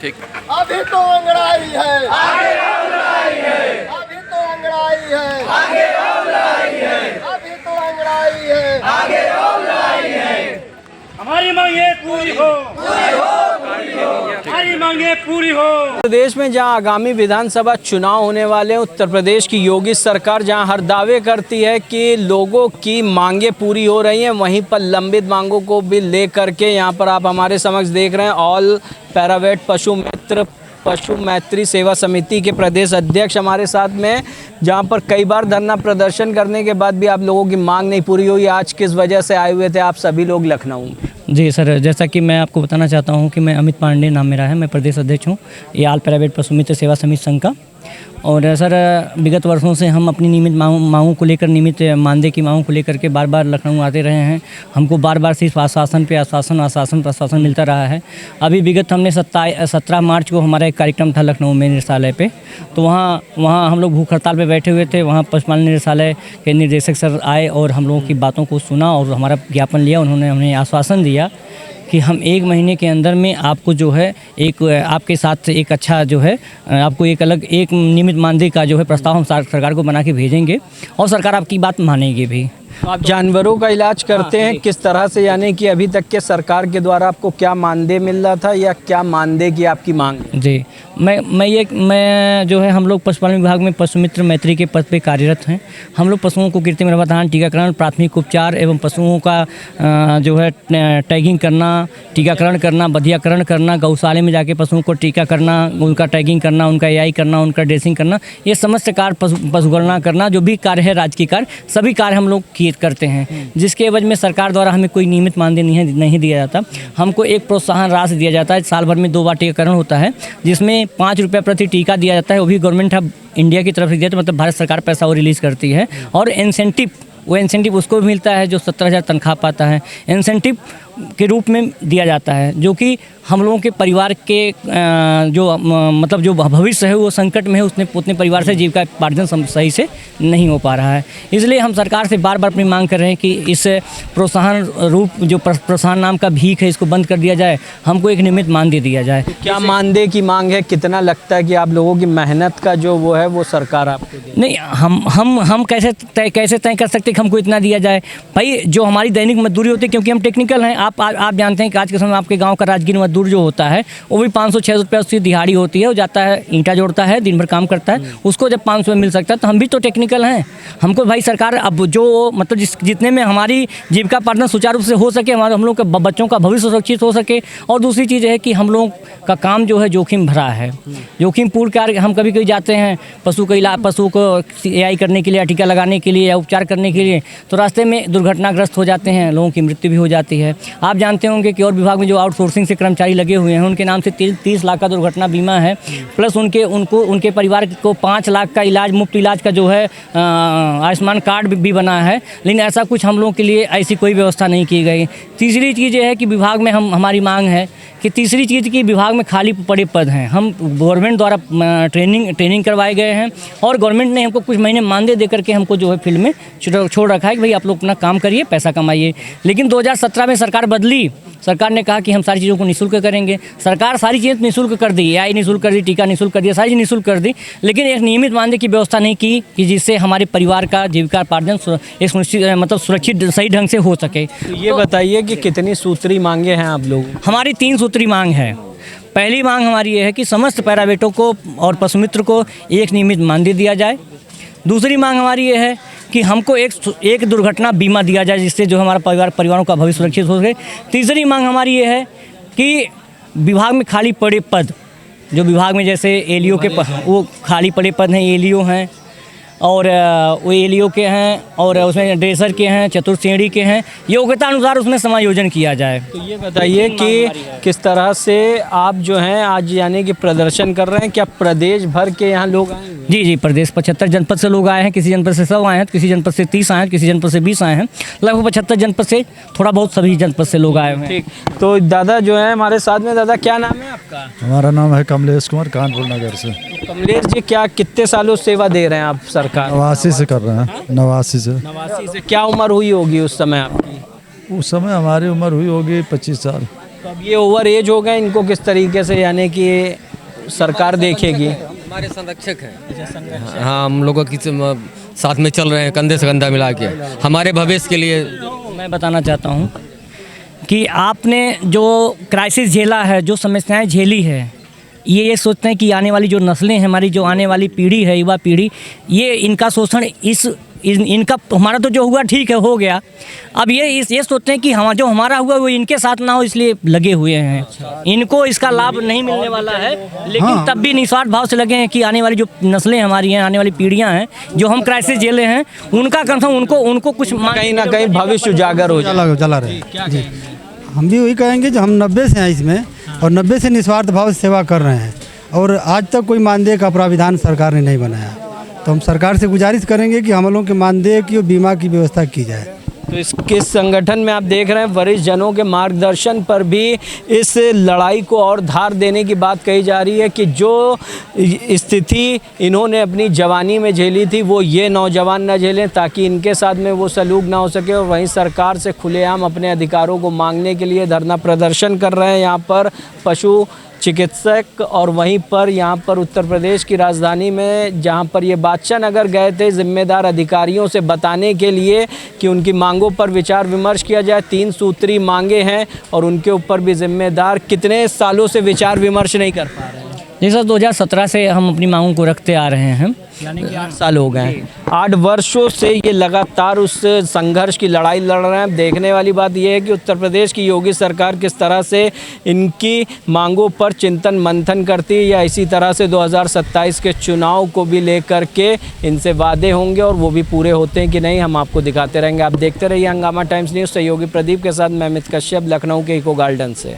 ठीक। अभी तो अंगड़ाई है, आगे और लड़ाई है। अभी तो अंगड़ाई है, आगे और लड़ाई है। अभी तो अंगड़ाई है, आगे और लड़ाई है। हमारी मांगे पूरी हो, हमारी मांगे पूरी हो। प्रदेश में जहां आगामी विधानसभा चुनाव होने वाले हैं, उत्तर प्रदेश की योगी सरकार जहां हर दावे करती है कि लोगों की मांगे पूरी हो रही हैं, वहीं पर लंबित मांगों को भी लेकर के यहां पर आप हमारे समक्ष देख रहे हैं ऑल पैरावेट पशु मैत्री सेवा समिति के प्रदेश अध्यक्ष हमारे साथ में, जहां पर कई बार धरना प्रदर्शन करने के बाद भी आप लोगों की मांग नहीं पूरी हुई। आज किस वजह से आए हुए थे आप सभी लोग लखनऊ में? जी सर, जैसा कि मैं आपको बताना चाहता हूं कि मैं अमित पांडे नाम मेरा है, मैं प्रदेश अध्यक्ष हूं ये ऑल प्राइवेट पशु मित्र सेवा समिति संघ का। और सर विगत वर्षों से हम अपनी नियमित मांगों को लेकर, नियमित मानदेय की मांगों को लेकर के बार बार लखनऊ आते रहे हैं। हमको बार बार सिर्फ आश्वासन पे आश्वासन प्रशासन मिलता रहा है। अभी विगत हमने 17 मार्च को हमारा एक कार्यक्रम था लखनऊ में निदेशालय पे, तो वहाँ हम लोग भूख हड़ताल पे बैठे हुए थे। वहाँ पशुपालन निदेशालय के निदेशक सर आए और हम लोगों की बातों को सुना और हमारा ज्ञापन लिया। उन्होंने हमें आश्वासन दिया कि हम 1 महीने के अंदर में आपको जो है एक आपके साथ एक अच्छा जो है आपको एक अलग एक नियमित मानदेय का जो है प्रस्ताव हम सरकार को बना के भेजेंगे और सरकार आपकी बात मानेगी भी। तो आप जानवरों का इलाज करते हैं किस तरह से, यानी कि अभी तक के सरकार के द्वारा आपको क्या मानदेय मिल रहा था या क्या मानदेय की आपकी मांग? जी मैं जो है हम लोग पशुपालन विभाग में पशु मित्र मैत्री के पद पे कार्यरत हैं। हम लोग पशुओं को कृत्रिम गर्भाधान, टीकाकरण, प्राथमिक उपचार एवं पशुओं का जो है टैगिंग करना, टीकाकरण करना, बधियाकरण करना, गौशाले में जाके पशुओं को टीका करना, उनका टैगिंग करना, उनका एआई करना, उनका ड्रेसिंग करना, ये समस्त कार्य पशुगणना करना, जो भी कार्य है राज्य की कार्य, सभी कार्य हम लोग करते हैं। जिसके एवज में सरकार द्वारा हमें कोई नियमित मानदेय नहीं दिया जाता। हमको एक प्रोत्साहन राशि दिया जाता है। साल भर में 2 बार टीकाकरण होता है, जिसमें 5 रुपये प्रति टीका दिया जाता है। वो भी गवर्नमेंट ऑफ इंडिया की तरफ से दिया, तो मतलब भारत सरकार पैसा वो रिलीज़ करती है। और इंसेंटिव उसको भी मिलता है जो 17,000 तनख्वाह पाता है, इंसेंटिव के रूप में दिया जाता है, जो कि हम लोगों के परिवार के मतलब जो भविष्य है वो संकट में है, उतने परिवार से जीविका उपार्जन सही से नहीं हो पा रहा है। इसलिए हम सरकार से बार बार अपनी मांग कर रहे हैं कि इस प्रोत्साहन रूप जो प्रोत्साहन नाम का भीख है इसको बंद कर दिया जाए, हमको एक नियमित मानदेय दिया जाए। क्या मानदेय की मांग है? कितना लगता है कि आप लोगों की मेहनत का जो वो है वो सरकार आपको दे? नहीं, हम कैसे तय कर सकते कि हमको इतना दिया जाए? भाई जो हमारी दैनिक मजदूरी होती है, क्योंकि हम टेक्निकल हैं, आप जानते हैं कि आज के समय में आपके गांव का राजगीर मजदूर जो होता है वो भी 500-600 रुपये उसकी दिहाड़ी होती है। वो जाता है, ईंटा जोड़ता है, दिन भर काम करता है, उसको जब 500 मिल सकता है तो हम भी तो टेक्निकल हैं। हमको भाई सरकार अब जो मतलब जितने में हमारी जीविका पार्जन सुचारू रूप से हो सके, हम लोग के बच्चों का भविष्य सुरक्षित हो सके। और दूसरी चीज़ है कि हम लोग का काम जो है जोखिम भरा है, जोखिमपूर्ण कार्य। हम कभी कभी जाते हैं पशु को एआई करने के लिए, टीका लगाने के लिए या उपचार करने के लिए, तो रास्ते में दुर्घटनाग्रस्त हो जाते हैं, लोगों की मृत्यु भी हो जाती है। आप जानते होंगे कि और विभाग में जो आउटसोर्सिंग से कर्मचारी लगे हुए हैं उनके नाम से 30 लाख का दुर्घटना बीमा है, प्लस उनके परिवार को 5 लाख का इलाज, मुफ्त इलाज का जो है आयुष्मान कार्ड भी बना है। लेकिन ऐसा कुछ हम लोगों के लिए ऐसी कोई व्यवस्था नहीं की गई। तीसरी चीज़ ये है कि विभाग में हमारी मांग है कि तीसरी चीज़ की विभाग में खाली पड़े पद हैं। हम गवर्नमेंट द्वारा ट्रेनिंग करवाए गए हैं और गवर्नमेंट ने हमको कुछ महीने मानदेय दे करके हमको जो है फील्ड में छोड़ रखा है कि भाई आप लोग अपना काम करिए, पैसा कमाइए। लेकिन 2017 में सरकार बदली, सरकार ने कहा कि हम सारी चीज़ों को निःशुल्क करेंगे। सरकार सारी चीज़ें निःशुल्क कर दी, एआई निःशुल्क कर दी, टीका निःशुल्क कर दिया, सारी चीज़ निःशुल्क कर दी, लेकिन एक नियमित मानदेय की व्यवस्था नहीं की कि जिससे हमारे परिवार का जीविकापार्जन मतलब सुरक्षित सही ढंग से हो सके। तो ये बताइए कि कितनी सूत्री मांगे हैं आप लोग? हमारी 3 सूत्री मांग है। पहली मांग हमारी ये है कि समस्त पैरावेटों को और पशुमित्र को एक नियमित मानदेय दिया जाए। दूसरी मांग हमारी ये है कि हमको एक दुर्घटना बीमा दिया जाए, जिससे जो हमारा परिवारों का भविष्य सुरक्षित हो सके। तीसरी मांग हमारी ये है कि विभाग में खाली पड़े पद, जो विभाग में जैसे एलईओ के वो खाली पड़े पद हैं, एलईओ हैं और वो एलईओ के हैं और उसमें ड्रेसर के हैं, चतुर्थ श्रेणी के हैं, योग्यता अनुसार उसमें समायोजन किया जाए। तो ये बताइए कि किस तरह से आप जो हैं आज यानी कि प्रदर्शन कर रहे हैं? क्या प्रदेश भर के यहाँ लोग आए? जी, प्रदेश 75 जनपद से लोग आए हैं। किसी जनपद से 100 आए हैं, किसी जनपद से 30 आए हैं, किसी जनपद से 20 आए हैं। लगभग 75 जनपद से थोड़ा बहुत सभी जनपद से लोग आए हैं। ठीक, तो दादा जो है हमारे साथ में, दादा क्या नाम है आपका? हमारा नाम है कमलेश कुमार, कानपुर नगर से। तो कमलेश जी, क्या कितने सालों सेवा दे रहे हैं आप सरकार? 89 से कर रहे हैं। 89 से। 89 से क्या उम्र हुई होगी उस समय आपकी? उस समय हमारी उम्र हुई होगी 25 साल। तो अब ये ओवर एज हो गए, इनको किस तरीके से यानी कि सरकार देखेगी? हमारे संरक्षक हैं। हाँ, हम लोगों की साथ में चल रहे हैं, कंधे से कंधा मिला के हमारे भविष्य के लिए। मैं बताना चाहता हूँ कि आपने जो क्राइसिस झेला है, जो समस्याएं झेली है, ये सोचते हैं कि आने वाली जो नस्लें हैं, हमारी जो आने वाली पीढ़ी है, युवा पीढ़ी, ये इनका शोषण इनका हमारा तो जो हुआ ठीक है, हो गया। अब ये सोचते हैं कि हम जो हमारा हुआ वो इनके साथ ना हो, इसलिए लगे हुए हैं। इनको इसका लाभ नहीं मिलने वाला है, लेकिन तब भी निस्वार्थ भाव से लगे हैं कि आने वाली जो नस्लें हमारी हैं, आने वाली पीढ़ियां हैं, जो हम क्राइसिस झेले हैं, उनका कम से कम उनको कुछ कहीं ना कहीं भविष्य उजागर हो जाए। चला रहे जी। हम भी वही कहेंगे जो हम 90 से हैं इसमें, और 90 से निस्वार्थ भाव से सेवा कर रहे हैं, और आज तक कोई मानदेय का प्राविधान सरकार ने नहीं बनाया। तो हम सरकार से गुजारिश करेंगे कि हम लोगों के मानदेय की और बीमा की व्यवस्था की जाए। तो इस संगठन में आप देख रहे हैं वरिष्ठ जनों के मार्गदर्शन पर भी इस लड़ाई को और धार देने की बात कही जा रही है कि जो स्थिति इन्होंने अपनी जवानी में झेली थी वो ये नौजवान न झेलें, ताकि इनके साथ में वो सलूक ना हो सके। और वहीं सरकार से खुलेआम अपने अधिकारों को मांगने के लिए धरना प्रदर्शन कर रहे हैं यहाँ पर पशु चिकित्सक। और वहीं पर यहाँ पर उत्तर प्रदेश की राजधानी में जहाँ पर ये बादशाह नगर गए थे जिम्मेदार अधिकारियों से बताने के लिए कि उनकी मांगों पर विचार विमर्श किया जाए। 3 सूत्री मांगे हैं और उनके ऊपर भी जिम्मेदार कितने सालों से विचार विमर्श नहीं कर पा रहे हैं। जी सर, 2017 से हम अपनी मांगों को रखते आ रहे हैं, यानी कि 8 साल हो गए हैं। 8 वर्षों से ये लगातार उस संघर्ष की लड़ाई लड़ रहे हैं। देखने वाली बात यह है कि उत्तर प्रदेश की योगी सरकार किस तरह से इनकी मांगों पर चिंतन मंथन करती है, या इसी तरह से 2027 के चुनाव को भी लेकर के इनसे वादे होंगे और वो भी पूरे होते हैं कि नहीं, हम आपको दिखाते रहेंगे। आप देखते रहिए हंगामा टाइम्स न्यूज़। सहयोगी प्रदीप के साथ मैं अमित कश्यप, लखनऊ के इको गार्डन से।